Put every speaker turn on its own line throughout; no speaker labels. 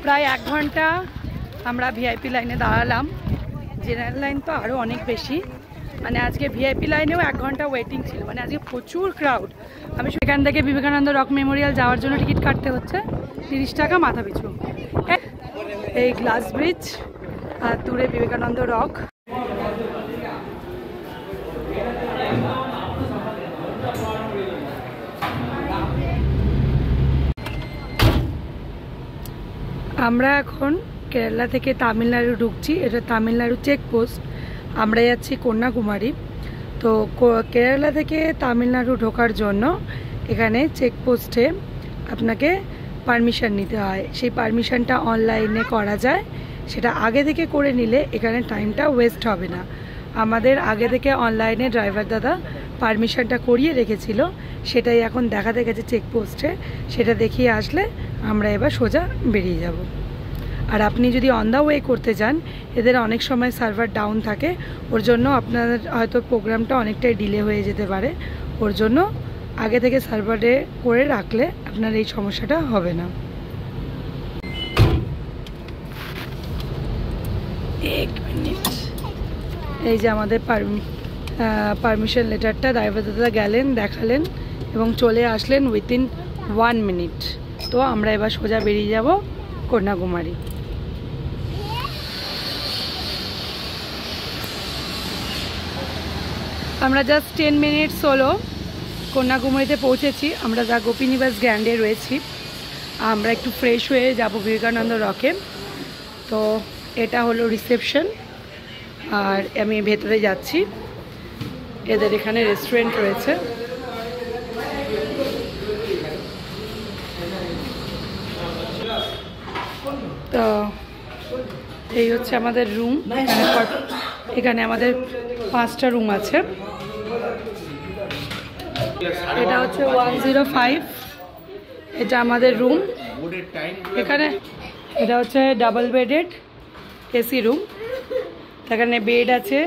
প্রায় 1 ঘন্টা আমরা ভিআইপি লাইনে দাঁড়ালাম। জেনারেল লাইন তো আরও অনেক বেশি, মানে আজকে ভিআইপি লাইনেও 1 ঘন্টা ওয়েটিং ছিল, মানে আজকে প্রচুর ক্রাউড। আমি সেখান থেকে বিবেকানন্দ রক মেমোরিয়াল যাওয়ার জন্য টিকিট কাটতে হচ্ছে 30 টাকা মাথা পিছু। এই গ্লাস ব্রিজ আর দূরে বিবেকানন্দ রক। আমরা এখন কেরালা থেকে তামিলনাড়ু ঢুকছি, এটা তামিলনাড়ু চেকপোস্ট। আমরা যাচ্ছি কন্যাকুমারী। তো কেরালা থেকে তামিলনাড়ু ঢোকার জন্য এখানে চেকপোস্টে আপনাকে পারমিশন নিতে হয়। সেই পারমিশনটা অনলাইনে করা যায়, সেটা আগে থেকে করে নিলে এখানে টাইমটা ওয়েস্ট হবে না। আমাদের আগে থেকে অনলাইনে ড্রাইভার দাদা পারমিশনটা করিয়ে রেখেছিল, সেটাই এখন দেখাতে গেছে চেকপোস্টে। সেটা দেখিয়ে আসলে আমরা এবার সোজা বেরিয়ে যাব। আর আপনি যদি অন দ্য ওয়ে করতে যান, এদের অনেক সময় সার্ভার ডাউন থাকে, ওর জন্য আপনাদের হয়তো প্রোগ্রামটা অনেকটাই ডিলে হয়ে যেতে পারে। ওর জন্য আগে থেকে সার্ভারে করে রাখলে আপনার এই সমস্যাটা হবে না। এক মিনিট, এই যে আমাদের পারমিশন লেটারটা ড্রাইভার দাদা গেলেন, দেখালেন এবং চলে আসলেন উইথিন 1 মিনিট। তো আমরা এবার সোজা বেরিয়ে যাব কন্যাকুমারী। আমরা জাস্ট 10 মিনিটস হলো কন্যাকুমারীতে পৌঁছেছি। আমরা যা গোপীনিবাস গ্র্যান্ডে রয়েছি, আমরা একটু ফ্রেশ হয়ে যাব বিবেকানন্দ রকে। তো এটা হলো রিসেপশন, আর আমি ভেতরে যাচ্ছি। এদের এখানে রেস্টুরেন্ট রয়েছে। তো এই হচ্ছে আমাদের রুম। এখানে আমাদের 5টা রুম আছে। এটা হচ্ছে 105, এটা আমাদের রুম। এখানে এটা হচ্ছে ডাবল বেডেড এসি রুম। এখানে বেড আছে,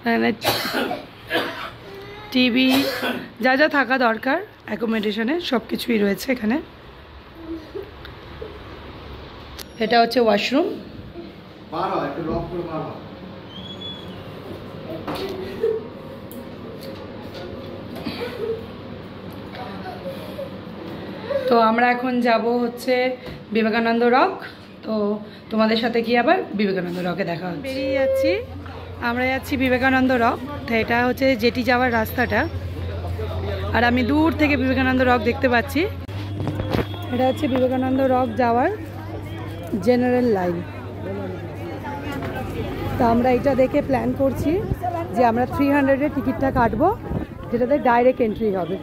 এখানে টিভি, যা যা থাকা দরকার অ্যাকোমোডেশনে সব কিছুই রয়েছে এখানে। এটা হচ্ছে ওয়াশরুম। তো আমরা এখন যাব হচ্ছে বিবেকানন্দ রক। তো তোমাদের সাথে গিয়ে আবার বিবেকানন্দ রকে দেখা হচ্ছে। বেরিয়ে যাচ্ছি, আমরা যাচ্ছি বিবেকানন্দ রক। তো এটা হচ্ছে জেটি যাওয়ার রাস্তাটা, আর আমি দূর থেকে বিবেকানন্দ রক দেখতে পাচ্ছি। এটা হচ্ছে বিবেকানন্দ রক যাওয়ার জেনারেল লাইন। তো আমরা এটা দেখে প্ল্যান করছি যে আমরা 300-এর টিকিটটা কাটবো, যেটাতে ডাইরেক্ট এন্ট্রি হবে।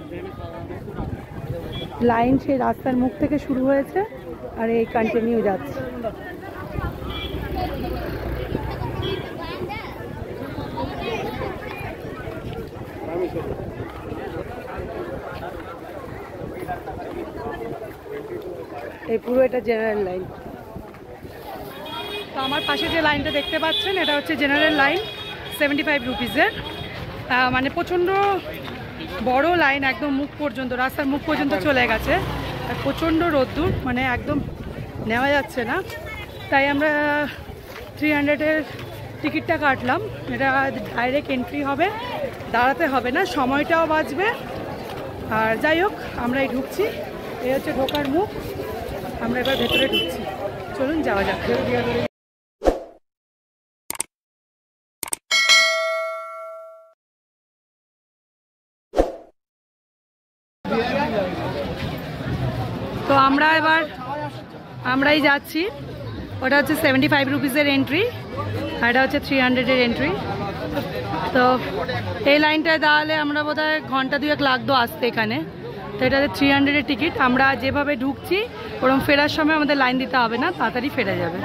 লাইন সেই রাস্তার মুখ থেকে শুরু হয়েছে আর এই কন্টিনিউ যাচ্ছে। এই পুরো এটা জেনারেল লাইন। তো আমার পাশে যে লাইনটা দেখতে পাচ্ছেন, এটা হচ্ছে জেনারেল লাইন 75 রুপিসের। মানে প্রচণ্ড বড় লাইন, একদম মুখ পর্যন্ত, রাস্তার মুখ পর্যন্ত চলে গেছে। আর প্রচণ্ড রোদ্দুর, মানে একদম নেওয়া যাচ্ছে না। তাই আমরা 300-এর টিকিটটা কাটলাম। এটা ডাইরেক্ট এন্ট্রি হবে, দাঁড়াতে হবে না, সময়টাও বাঁচবে। আর যাই হোক, আমরা এই ঢুকছি, এই হচ্ছে ঢোকার মুখ। আমরা এবার ভেতরে ঢুকছি, চলুন যাওয়া যাক। তো আমরাই যাচ্ছি। ওটা হচ্ছে 75 রুপিসের এন্ট্রি, আর এটা হচ্ছে 300-এর এন্ট্রি। তো এই লাইনটায় দাঁড়ালে আমরা বোধহয় ঘন্টা 2 লাগতো আসতে এখানে। তো এটা 300-এর টিকিট। আমরা যেভাবে ঢুকছি ওরকম ফেরার সময় আমাদের লাইন দিতে হবে না, তাড়াতাড়ি ফেরা যাবে।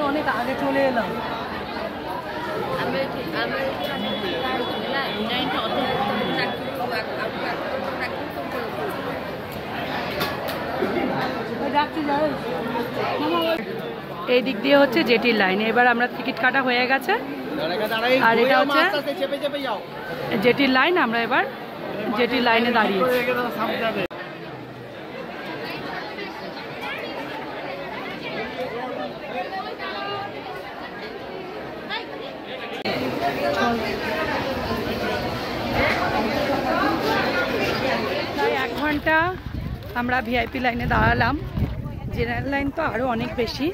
অনেক আগে চলে এলাম। এই দিক দিয়ে হচ্ছে জেটির লাইন। এবার আমরা টিকিট কাটা হয়ে গেছে, আর এটা হচ্ছে জেটির লাইন। আমরা এবার জেটির লাইনে দাঁড়িয়েছি। প্রায় 1 ঘন্টা আমরা ভিআইপি লাইনে দাঁড়ালাম। জেনারেল লাইন তো আরও অনেক বেশি,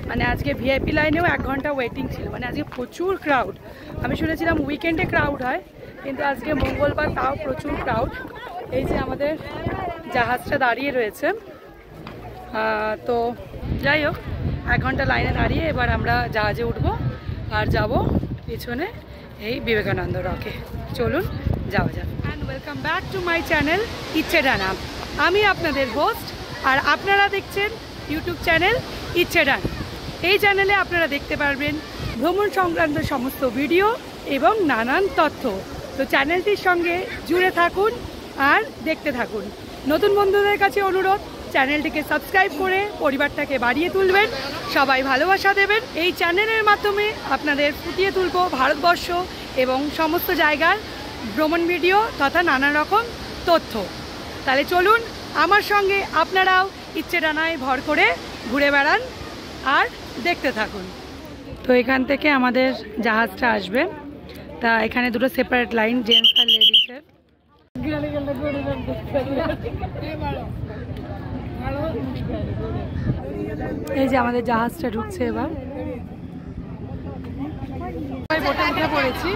মানে আজকে ভিআইপি লাইনেও 1 ঘন্টা ওয়েটিং ছিল। মানে আজকে প্রচুর ক্রাউড। আমি শুনেছিলাম উইকেন্ডে ক্রাউড হয়, কিন্তু আজকে মঙ্গলবার, তাও প্রচুর ক্রাউড। এই যে আমাদের জাহাজটা দাঁড়িয়ে রয়েছে। তো যাই হোক, 1 ঘন্টা লাইনে দাঁড়িয়ে এবার আমরা জাহাজে উঠবো আর যাব পিছনে এই বিবেকানন্দ রকে। চলুন যাওয়া যাক। And welcome back to my channel ইচ্ছে ডানা। আমি আপনাদের হোস্ট, আর আপনারা দেখছেন ইউটিউব চ্যানেল ইচ্ছে ডানা। এই চ্যানেলে আপনারা দেখতে পারবেন ভ্রমণ সংক্রান্ত সমস্ত ভিডিও এবং নানান তথ্য। তো চ্যানেলটির সঙ্গে জুড়ে থাকুন আর দেখতে থাকুন। নতুন বন্ধুদের কাছে অনুরোধ, চ্যানেলটিকে সাবস্ক্রাইব করে পরিবারটাকে বাড়িয়ে তুলবেন, সবাই ভালোবাসা দেবেন। এই চ্যানেলের মাধ্যমে আপনাদের ফুটিয়ে তুলব ভারতবর্ষ এবং সমস্ত জায়গার ভ্রমণ ভিডিও তথা নানা রকম তথ্য। তাহলে চলুন আমার সঙ্গে আপনারাও ইচ্ছে ডানায় ভর করে ঘুরে বেড়ান আর দেখতে থাকুন। তো এখান থেকে আমাদের জাহাজটা আসবে। তা এখানে দুটো সেপারেট লাইন, জেন্টস আর লেডিসের। এই যে আমাদের জাহাজটা ঢুকছে এবার। বোটে উঠে পড়েছি।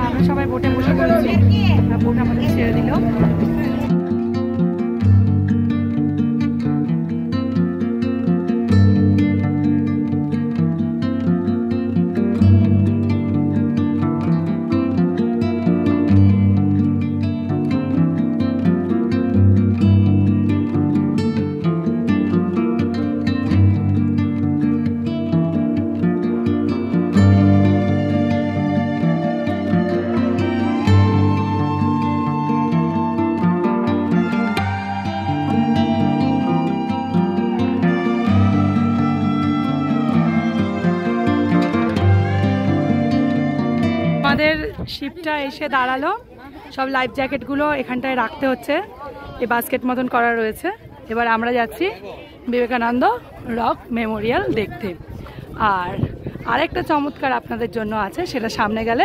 আমরা সবাই বোটে বসে পড়েছি, বোট আমাদের ছেড়ে দিল। আমাদের শিপটা এসে দাঁড়ালো। সব লাইফ জ্যাকেটগুলো এখানটায় রাখতে হচ্ছে, এই বাস্কেট মতন করা রয়েছে। এবার আমরা যাচ্ছি বিবেকানন্দ রক মেমোরিয়াল দেখতে। আর আরেকটা চমৎকার আপনাদের জন্য আছে, সেটা সামনে গেলে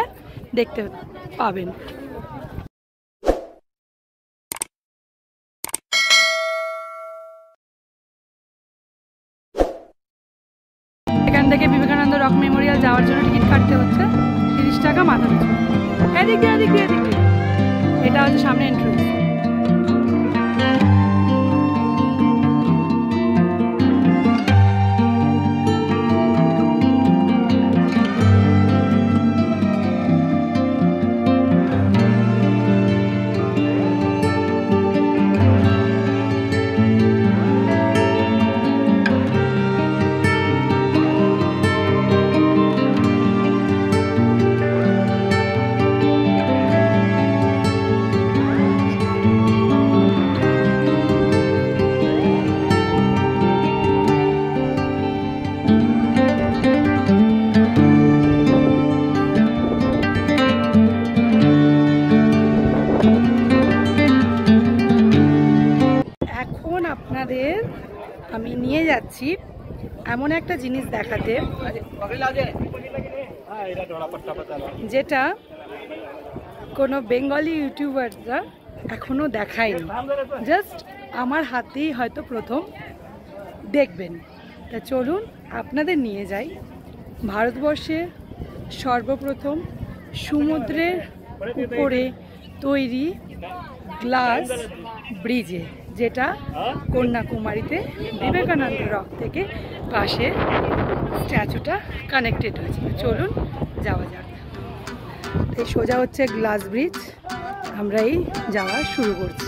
দেখতে পাবেন। এখান থেকে বিবেকানন্দ রক মেমোরিয়াল যাওয়ার জন্য টিকিট কাটতে হচ্ছে 30 টাকা মাথা পিছু। এদিক দিয়ে এদিক দিয়ে এদিক দিয়ে, এটা হচ্ছে সামনে এন্ট্রান্স। আপনাদের আমি নিয়ে যাচ্ছি এমন একটা জিনিস দেখাতে, যেটা কোনো বেঙ্গলি ইউটিউবাররা এখনো দেখায়নি। জাস্ট আমার হাতেই হয়তো প্রথম দেখবেন। তা চলুন আপনাদের নিয়ে যাই ভারতবর্ষের সর্বপ্রথম সমুদ্রের উপরে তৈরি গ্লাস ব্রিজে, যেটা কন্যাকুমারীতে বিবেকানন্দ রক থেকে পাশে স্ট্যাচুটা কানেক্টেড হয়েছে। চলুন যাওয়া যাক। এই সোজা হচ্ছে গ্লাস ব্রিজ, আমরা এই যাওয়া শুরু করছি।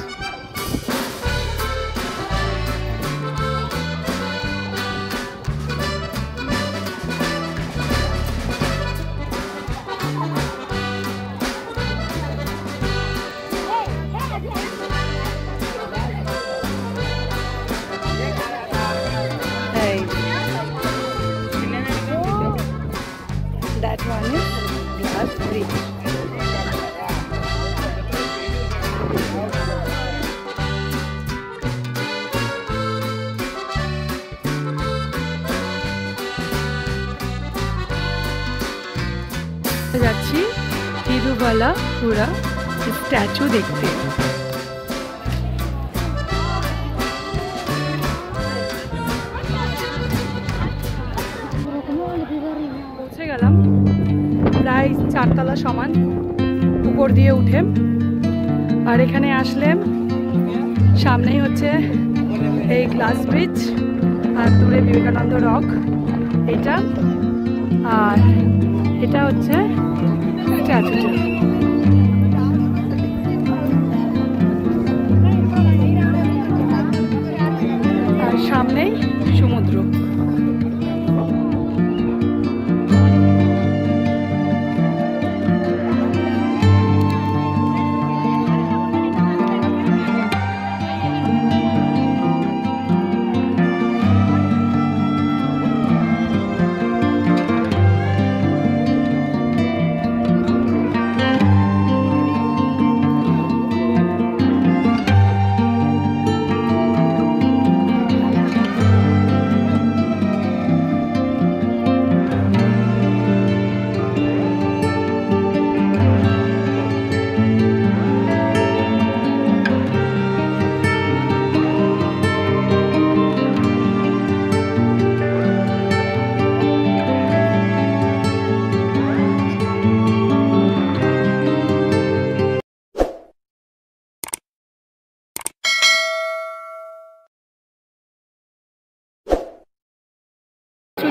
Glass bridge. যাচ্ছি তিরুবালাপুরা স্ট্যাচু দেখতে। পৌঁছে গেলাম প্রায় 4 তলা সমান উপর দিয়ে উঠে। আর এখানে আসলে সামনেই হচ্ছে এই গ্লাস ব্রিজ, আর দূরে বিবেকানন্দ রক এটা, আর এটা হচ্ছে স্ট্যাচুটা। আর সামনেই সমুদ্র।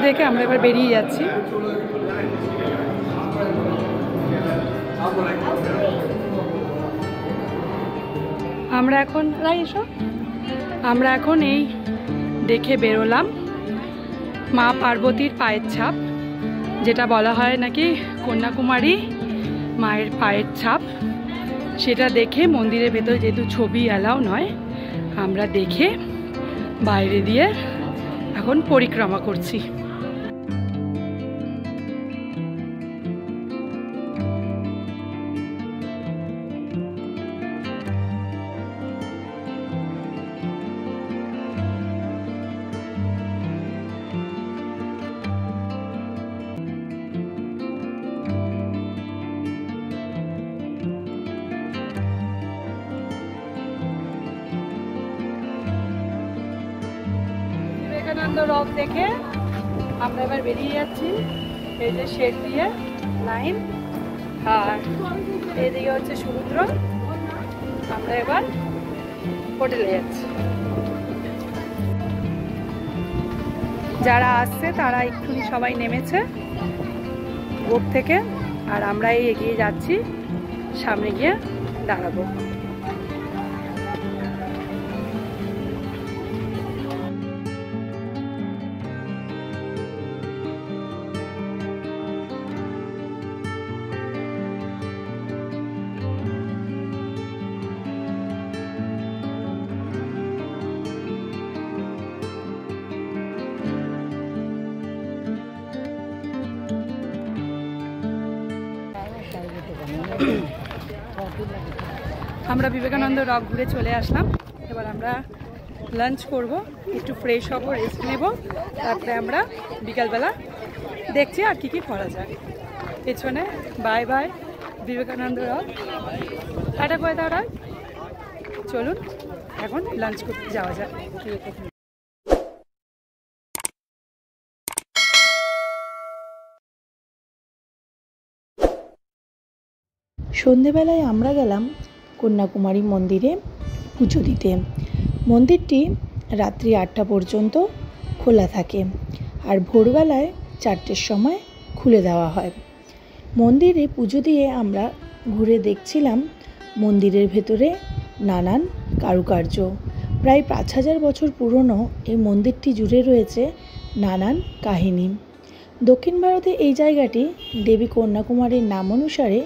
দেখে আমরা এবার বেরিয়ে যাচ্ছি। আমরা এখন এই দেখে বেরোলাম মা পার্বতীর পায়ের ছাপ, যেটা বলা হয় নাকি কন্যাকুমারী মায়ের পায়ের ছাপ। সেটা দেখে মন্দিরের ভেতর যেহেতু ছবি অ্যালাউ নয়, আমরা দেখে বাইরে দিয়ে এখন পরিক্রমা করছি। বিবেকানন্দ রক দেখে আমরা এবার বেরিয়ে যাচ্ছি এই যে শেড দিয়ে লাইন, আর এদিকে হচ্ছে সমুদ্র। আমরা এবার হোটেলে যাচ্ছি। যারা আসছে তারা এক্ষুনি সবাই নেমেছে বোট থেকে, আর আমরা এই এগিয়ে যাচ্ছি, সামনে গিয়ে দাঁড়াবো। আমরা বিবেকানন্দ রক ঘুরে চলে আসলাম। এবার আমরা লাঞ্চ করব, একটু ফ্রেশ হব, রেস্ট নেব, তারপরে আমরা বিকালবেলা দেখছি আর কি করা যায়। পেছনে bye bye Vivekananda rock, tata করে দাঁড়া। চলুন এখন লাঞ্চ করতে যাওয়া যায়।
সন্ধেবেলায় আমরা গেলাম কন্যাকুমারী মন্দিরে পুজো দিতে। মন্দিরটি রাত্রি 8টা পর্যন্ত খোলা থাকে, আর ভোরবেলায় 4টের সময় খুলে দেওয়া হয়। মন্দিরে পুজো দিয়ে আমরা ঘুরে দেখছিলাম মন্দিরের ভেতরে নানান কারুকার্য। প্রায় 5000 বছর পুরনো এই মন্দিরটি জুড়ে রয়েছে নানান কাহিনী। দক্ষিণ ভারতে এই জায়গাটি দেবী কন্যাকুমারীর নাম অনুসারে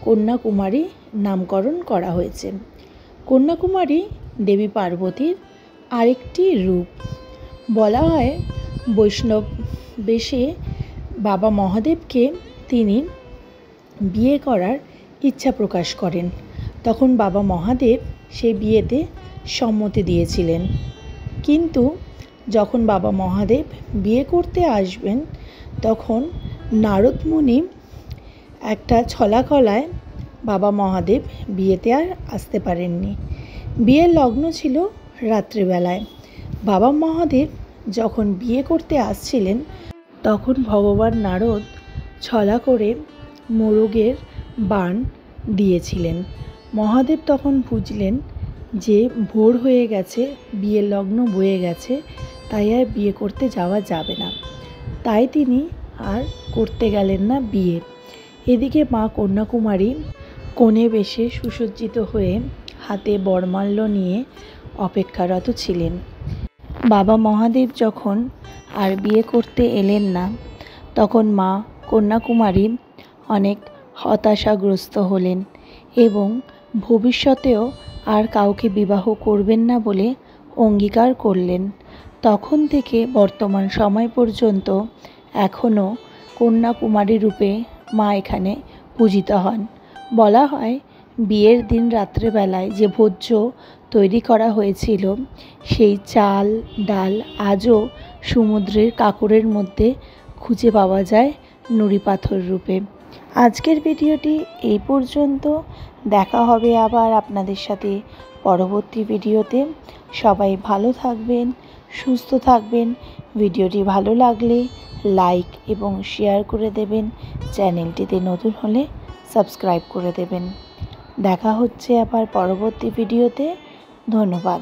কন্যাকুমারী নামকরণ করা হয়েছে। কন্যাকুমারী দেবী পার্বতীর আরেকটি রূপ। বলা হয় বৈষ্ণব বেশে বাবা মহাদেবকে তিনি বিয়ে করার ইচ্ছা প্রকাশ করেন। তখন বাবা মহাদেব সেই বিয়েতে সম্মতি দিয়েছিলেন। কিন্তু যখন বাবা মহাদেব বিয়ে করতে আসবেন তখন নারদ মুনি একটা ছলাকলায় বাবা মহাদেব বিয়েতে আর আসতে পারেননি। বিয়ের লগ্ন ছিল রাত্রিবেলায়। বাবা মহাদেব যখন বিয়ে করতে আসছিলেন তখন ভগবান নারদ ছলা করে মোরগের বাণ দিয়েছিলেন। মহাদেব তখন বুঝলেন যে ভোর হয়ে গেছে, বিয়ের লগ্ন বয়ে গেছে, তাই আর বিয়ে করতে যাওয়া যাবে না। তাই তিনি আর করতে গেলেন না বিয়ে। এদিকে মা কন্যাকুমারী কনে বেশে সুসজ্জিত হয়ে হাতে বরমাল্য নিয়ে অপেক্ষারত ছিলেন। বাবা মহাদেব যখন আর বিয়ে করতে এলেন না তখন মা কন্যাকুমারী অনেক হতাশাগ্রস্ত হলেন এবং ভবিষ্যতেও আর কাউকে বিবাহ করবেন না বলে অঙ্গীকার করলেন। তখন থেকে বর্তমান সময় পর্যন্ত এখনও কন্যাকুমারী রূপে মা এখানে পূজিত হন। বলা হয় বিয়ের দিন রাত্রেবেলায় যে ভোজ্য তৈরি করা হয়েছিল সেই চাল ডাল আজও সমুদ্রের কাঁকড়ের মধ্যে খুঁজে পাওয়া যায় নুড়ি পাথর রূপে। আজকের ভিডিওটি এই পর্যন্ত। দেখা হবে আবার আপনাদের সাথে পরবর্তী ভিডিওতে। সবাই ভালো থাকবেন, সুস্থ থাকবেন। ভিডিওটি ভালো লাগলে লাইক এবং শেয়ার করে দেবেন। চ্যানেলটিতে নতুন হলে সাবস্ক্রাইব করে দেবেন। দেখা হচ্ছে আবার পরবর্তী ভিডিওতে। ধন্যবাদ।